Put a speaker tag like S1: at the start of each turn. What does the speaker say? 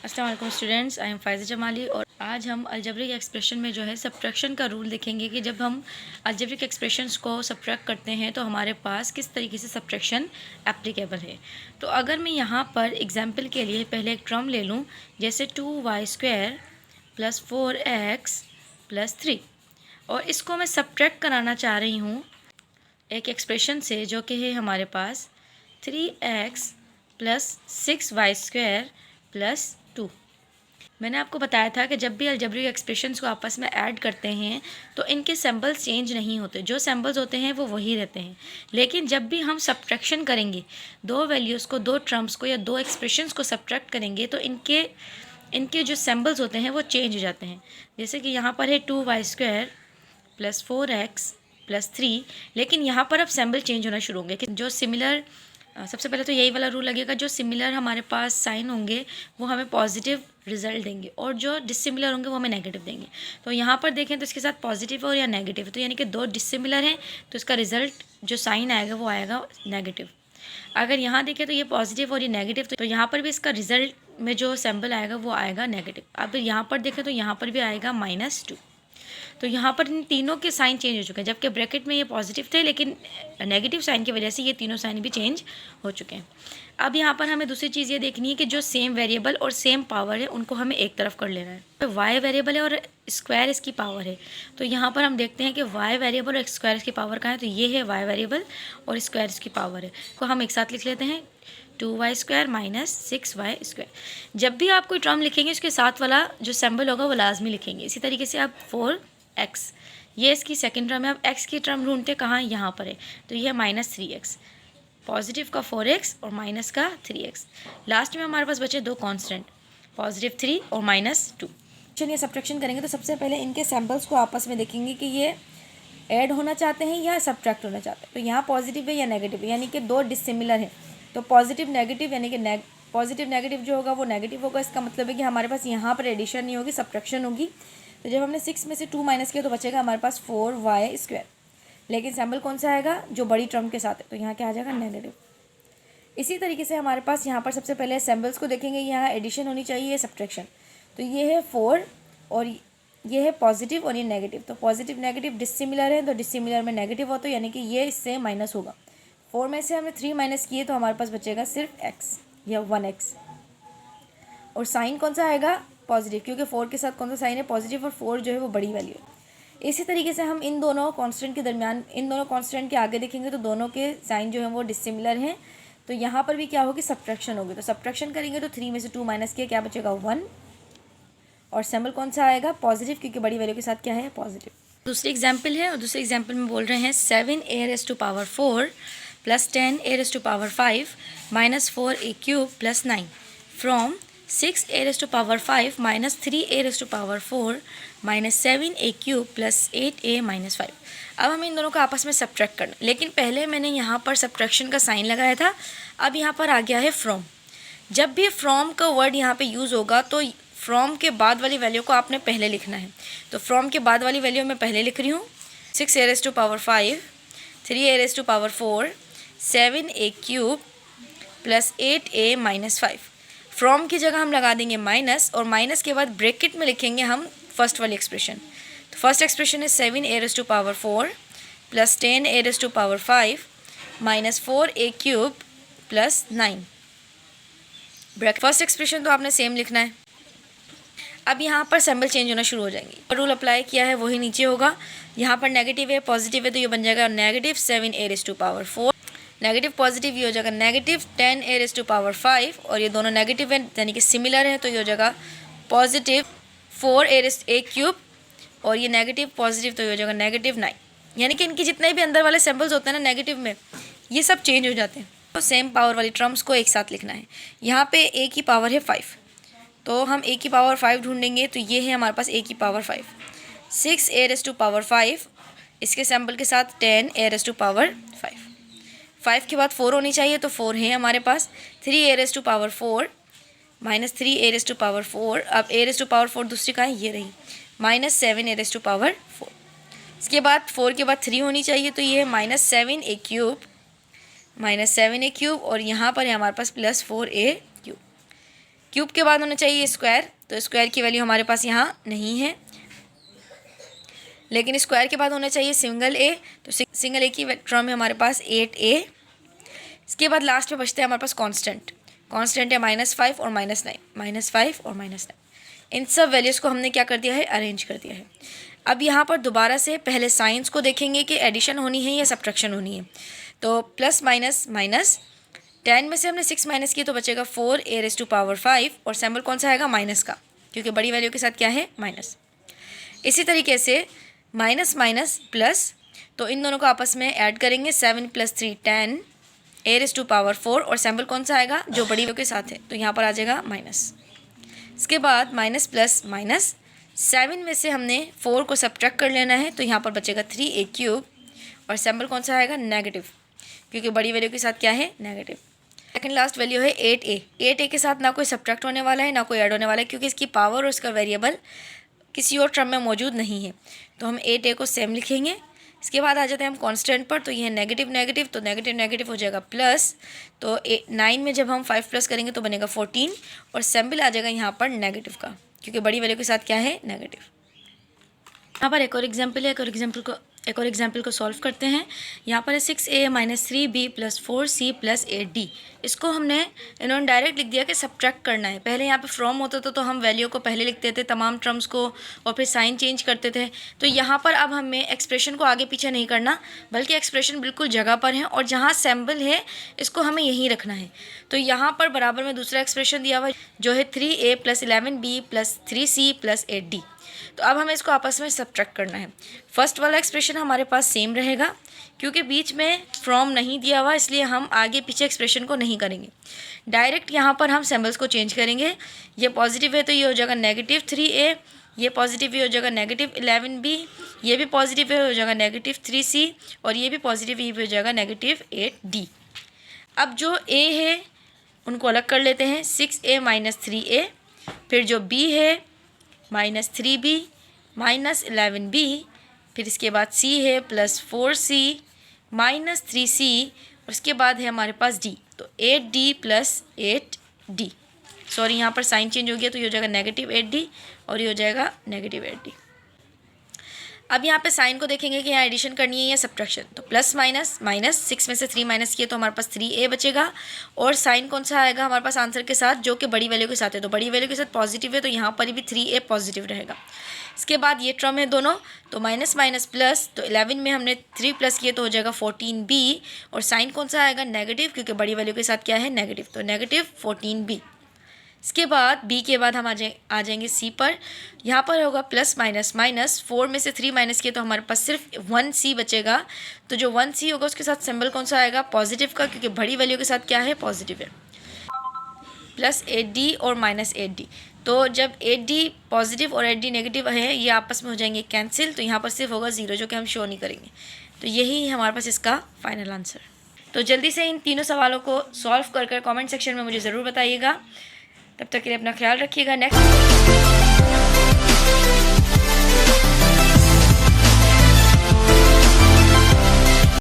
S1: अस्सलाम वालेकुम students, I am Faiza Jamali और आज हम अलजेब्रिक एक्सप्रेशन में जो है सब्ट्रैक्शन का रूल देखेंगे कि जब हम अलजेब्रिक एक्सप्रेशंस को सब्ट्रैक्ट करते हैं तो हमारे पास किस तरीके से सब्ट्रैक्शन एप्लीकेबल है। तो अगर मैं यहाँ पर एग्जांपल के लिए पहले एक टर्म ले लूँ, जैसे 2y² + 4x + 3, और इसको मैं सब्ट्रैक्ट कराना चाह रही हूँ एक एक्सप्रेशन से जो कि है हमारे पास 3x + 6y² + 2। मैंने आपको बताया था कि जब भी अलजेब्रिक एक्सप्रेशंस को आपस में ऐड करते हैं तो इनके सिंबल्स चेंज नहीं होते, जो सिंबल्स होते हैं वो वही रहते हैं। लेकिन जब भी हम सब्ट्रैक्शन करेंगे, दो वैल्यूज़ को, दो टर्म्स को या दो एक्सप्रेशंस को सब्ट्रैक्ट करेंगे तो इनके जो सिंबल्स होते हैं वो चेंज हो जाते हैं। जैसे कि यहाँ पर है 2y² + 4x + 3, लेकिन यहाँ पर अब सिंबल चेंज होना शुरू होंगे कि जो सिमिलर, सबसे पहले तो यही वाला रूल लगेगा, जो सिमिलर हमारे पास साइन होंगे वो हमें पॉजिटिव रिजल्ट देंगे और जो डिसिमिलर होंगे वो हमें नेगेटिव देंगे। तो यहाँ पर देखें तो इसके साथ पॉजिटिव और या नेगेटिव, तो यानी कि दो डिसिमिलर हैं तो इसका रिजल्ट जो साइन आएगा वो आएगा नेगेटिव। अगर यहाँ देखें तो ये पॉजिटिव और ये नेगेटिव, तो यहाँ पर भी इसका रिजल्ट में जो सिंबल आएगा वो आएगा नेगेटिव। अब यहाँ पर देखें तो यहाँ पर भी आएगा -2। तो यहाँ पर इन तीनों के साइन चेंज हो चुके हैं, जबकि ब्रैकेट में ये पॉजिटिव थे लेकिन नेगेटिव साइन की वजह से ये तीनों साइन भी चेंज हो चुके हैं। अब यहाँ पर हमें दूसरी चीज़ ये देखनी है कि जो सेम वेरिएबल और सेम पावर है उनको हमें एक तरफ कर लेना है। तो y वेरिएबल है और स्क्वायर इसकी पावर है, तो यहाँ पर हम देखते हैं कि y वेरिएबल और स्क्वायर इसकी पावर का है, तो ये है y वेरिएबल और स्क्वायर इसकी पावर है, तो हम एक साथ लिख लेते हैं 2y² - 6y²। जब भी आप कोई टर्म लिखेंगे उसके साथ वाला जो सिंबल होगा वो लाजमी लिखेंगे। इसी तरीके से आप 4x, ये इसकी सेकंड टर्म है। अब x की टर्म ढूंढते कहाँ, यहाँ पर है, तो ये है -3x, पॉजिटिव का 4x और माइनस का 3x। लास्ट में हमारे पास बचे दो कांस्टेंट, +3 और -2। ये सब्ट्रैक्शन करेंगे तो सबसे पहले इनके सिंबल्स को आपस में देखेंगे कि ये ऐड होना चाहते हैं या सब्ट्रैक्ट होना चाहते हैं। तो यहाँ पॉजिटिव है या नेगेटिव है, यानी कि दो डिसिमिलर हैं, तो पॉजिटिव नेगेटिव, यानी कि पॉजिटिव नेगेटिव जो होगा वो नेगेटिव होगा। इसका मतलब है कि हमारे पास यहाँ पर एडिशन नहीं होगी, सब्ट्रैक्शन होगी। तो जब हमने 6 में से 2 माइनस किया तो बचेगा हमारे पास 4y², लेकिन सिंबल कौन सा आएगा, जो बड़ी टर्म के साथ है, तो यहाँ क्या आ जाएगा नेगेटिव। इसी तरीके से हमारे पास यहाँ पर सबसे पहले सिंबल्स को देखेंगे, यहाँ एडिशन होनी चाहिए, सब्ट्रैक्शन। तो ये है 4 और ये है पॉजिटिव और ये नेगेटिव, तो पॉजिटिव नेगेटिव डिसिमिलर है, तो डिसिमिलर में नेगेटिव होता है, यानी कि ये इससे माइनस होगा। 4 में से हमने 3 माइनस किए तो हमारे पास बचेगा सिर्फ x या 1x, और साइन कौन सा आएगा, पॉजिटिव, क्योंकि 4 के साथ कौन सा साइन है, पॉजिटिव, और 4 जो है वो बड़ी वैल्यू है। इसी तरीके से हम इन दोनों कांस्टेंट के दरमियान, इन दोनों कांस्टेंट के आगे देखेंगे तो दोनों के साइन जो है वो डिसिमिलर हैं, तो यहाँ पर भी क्या होगी, सब्ट्रैक्शन होगी। तो सब्ट्रैक्शन करेंगे तो 3 में से 2 माइनस किया, क्या बचेगा 1, और सिंबल कौन सा आएगा, पॉजिटिव, क्योंकि बड़ी वैल्यू के साथ क्या है, पॉजिटिव। दूसरी एग्जाम्पल है, और दूसरे एग्जाम्पल में बोल रहे हैं 7a⁴ + 10a⁵ -4a³ + 9 from 6a⁵ - 3a⁴ -7a³ + 8a - 5। अब हमें इन दोनों का आपस में सब्ट्रैक्ट करना, लेकिन पहले मैंने यहाँ पर सब्ट्रैक्शन का साइन लगाया था, अब यहाँ पर आ गया है फ्रॉम। जब भी फ्रॉम का वर्ड यहाँ पे यूज़ होगा तो फ्रॉम के बाद वाली वैल्यू को आपने पहले लिखना है। तो फ्रॉम के बाद वाली वैल्यू मैं पहले लिख रही हूँ, 6a⁵, 3a⁴, 7a³ + 8a - 5। From की जगह हम लगा देंगे माइनस, और माइनस के बाद ब्रैकेट में लिखेंगे हम फर्स्ट वाली एक्सप्रेशन। तो फर्स्ट एक्सप्रेशन है 7a⁴ + 10a⁵ -4a³ + 9। First expression तो आपने सेम लिखना है। अब यहाँ पर सिंबल चेंज होना शुरू हो जाएंगे, रूल अप्लाई किया है वही नीचे होगा। यहाँ पर नेगेटिव है, पॉजिटिव है, तो ये बन जाएगा -7a⁴, नेगेटिव पॉजिटिव ये हो जाएगा -10a⁵, और ये दोनों नेगेटिव है यानी कि सिमिलर है, तो ये हो जाएगा पॉजिटिव 4a³ और ये नेगेटिव पॉजिटिव, तो ये हो जाएगा -9। यानी कि इनके जितने भी अंदर वाले सिंबल्स होते हैं ना नेगेटिव में, ये सब चेंज हो जाते हैं। तो सेम पावर वाली टर्म्स को एक साथ लिखना है। यहाँ पे a की पावर है 5, तो हम a की पावर 5 ढूंढेंगे, तो ये है हमारे पास a की पावर 5। 6a⁵, इसके सिंबल के साथ 10a⁵, 5 के बाद 4 होनी चाहिए, तो 4 है हमारे पास। 3a⁴ - 3a⁴, अब a⁴ दूसरी का है, ये रही, -7a⁴। इसके बाद 4 के बाद 3 होनी चाहिए, तो ये है -7a³, और यहाँ पर है हमारे पास +4a³। क्यूब के बाद होना चाहिए स्क्वायर, तो स्क्वायर की वैल्यू हमारे पास यहाँ नहीं है, लेकिन स्क्वायर के बाद होना चाहिए सिंगल ए, तो सिंगल ए की टर्म है हमारे पास 8a। इसके बाद लास्ट में बचते हैं हमारे पास कांस्टेंट है -5 और -9, -5 और -9। इन सब वैल्यूज़ को हमने क्या कर दिया है, अरेंज कर दिया है। अब यहाँ पर दोबारा से पहले साइंस को देखेंगे कि एडिशन होनी है या सब्ट्रैक्शन होनी है। तो प्लस माइनस माइनस, 10 में से हमने 6 माइनस किया तो बचेगा 4a⁵ और सिंबल कौन सा आएगा, माइनस का, क्योंकि बड़ी वैल्यू के साथ क्या है, माइनस। इसी तरीके से माइनस माइनस प्लस, तो इन दोनों को आपस में ऐड करेंगे, 7 + 3 10 a⁴ और सिंबल कौन सा आएगा, जो बड़ी वैल्यू के साथ है, तो यहाँ पर आ जाएगा माइनस। इसके बाद माइनस प्लस माइनस, 7 में से हमने 4 को सब्ट्रैक्ट कर लेना है, तो यहाँ पर बचेगा 3a³ और सिंबल कौन सा आएगा, नेगेटिव, क्योंकि बड़ी वैल्यू के साथ क्या है, नेगेटिव। सेकंड लास्ट वैल्यू है 8a। 8a के साथ ना कोई सब्ट्रैक्ट होने वाला है ना कोई ऐड होने वाला है, क्योंकि इसकी पावर और इसका वेरिएबल किसी और टर्म में मौजूद नहीं है, तो हम 8a को सेम लिखेंगे। इसके बाद आ जाते हैं हम कांस्टेंट पर, तो ये है नेगेटिव नेगेटिव, तो नेगेटिव नेगेटिव हो जाएगा प्लस, तो 9 में जब हम 5 प्लस करेंगे तो बनेगा 14 और सिंबल आ जाएगा यहाँ पर नेगेटिव का, क्योंकि बड़ी वैल्यू के साथ क्या है, नेगेटिव। यहाँ पर एक और एग्जाम्पल है, एक और एग्जाम्पल को सॉल्व करते हैं। यहाँ पर है 6a - 3b + 4c + 8d। इसको इन्होंने डायरेक्ट लिख दिया कि सब्ट्रैक्ट करना है। पहले यहाँ पे फ्रॉम होता था तो हम वैल्यू को पहले लिखते थे, तमाम टर्म्स को, और फिर साइन चेंज करते थे। तो यहाँ पर अब हमें एक्सप्रेशन को आगे पीछे नहीं करना, बल्कि एक्सप्रेशन बिल्कुल जगह पर है और जहाँ सिंबल है इसको हमें यहीं रखना है। तो यहाँ पर बराबर में दूसरा एक्सप्रेशन दिया हुआ है जो है 3a + 11b + 3c + 8d। तो अब हमें इसको आपस में सब्ट्रैक्ट करना है। फर्स्ट वाला एक्सप्रेशन हमारे पास सेम रहेगा, क्योंकि बीच में फ्रॉम नहीं दिया हुआ, इसलिए हम आगे पीछे एक्सप्रेशन को नहीं करेंगे। डायरेक्ट यहाँ पर हम सिंबल्स को चेंज करेंगे। ये पॉजिटिव है तो ये हो जाएगा -3a, ये पॉजिटिव हो जाएगा -11b, ये भी पॉजिटिव है हो जाएगा -3c, और ये भी पॉजिटिव ये भी हो जाएगा -8d। अब जो a है उनको अलग कर लेते हैं, 6a - 3a, फिर जो b है -3b - 11b, फिर इसके बाद c है +4c - 3c, और उसके बाद है हमारे पास d, तो 8d + 8d। सॉरी यहाँ पर साइन चेंज हो गया, तो ये हो जाएगा -8d और ये हो जाएगा -8d। अब यहाँ पे साइन को देखेंगे कि यहाँ एडिशन करनी है या सब्ट्रैक्शन, तो प्लस माइनस माइनस, 6 में से 3 माइनस किए तो हमारे पास 3a बचेगा, और साइन कौन सा आएगा हमारे पास आंसर के साथ, जो कि बड़ी वैल्यू के साथ है, तो बड़ी वैल्यू के साथ पॉजिटिव है तो यहाँ पर भी 3a पॉजिटिव रहेगा। इसके बाद ये टर्म है दोनों, तो माइनस माइनस प्लस, तो 11 में हमने 3 प्लस किए तो हो जाएगा 14b, और साइन कौन सा आएगा, नेगेटिव, क्योंकि बड़ी वैल्यू के साथ क्या है, नेगेटिव, तो -14b। इसके बाद b के बाद हम आ जाएंगे c पर। यहाँ पर होगा प्लस माइनस माइनस, 4 में से 3 माइनस किए तो हमारे पास सिर्फ 1c बचेगा, तो जो 1c होगा उसके साथ सिंबल कौन सा आएगा, पॉजिटिव का, क्योंकि बड़ी वैल्यू के साथ क्या है, पॉजिटिव है। प्लस 8d और -8d, तो जब 8d पॉजिटिव और 8d नेगेटिव है ये आपस में हो जाएंगे कैंसिल, तो यहाँ पर सिर्फ होगा 0, जो कि हम शो नहीं करेंगे। तो यही है हमारे पास इसका फाइनल आंसर। तो जल्दी से इन तीनों सवालों को सॉल्व कर कमेंट सेक्शन में मुझे ज़रूर बताइएगा। तब तक के लिए अपना ख्याल रखिएगा। नेक्स्ट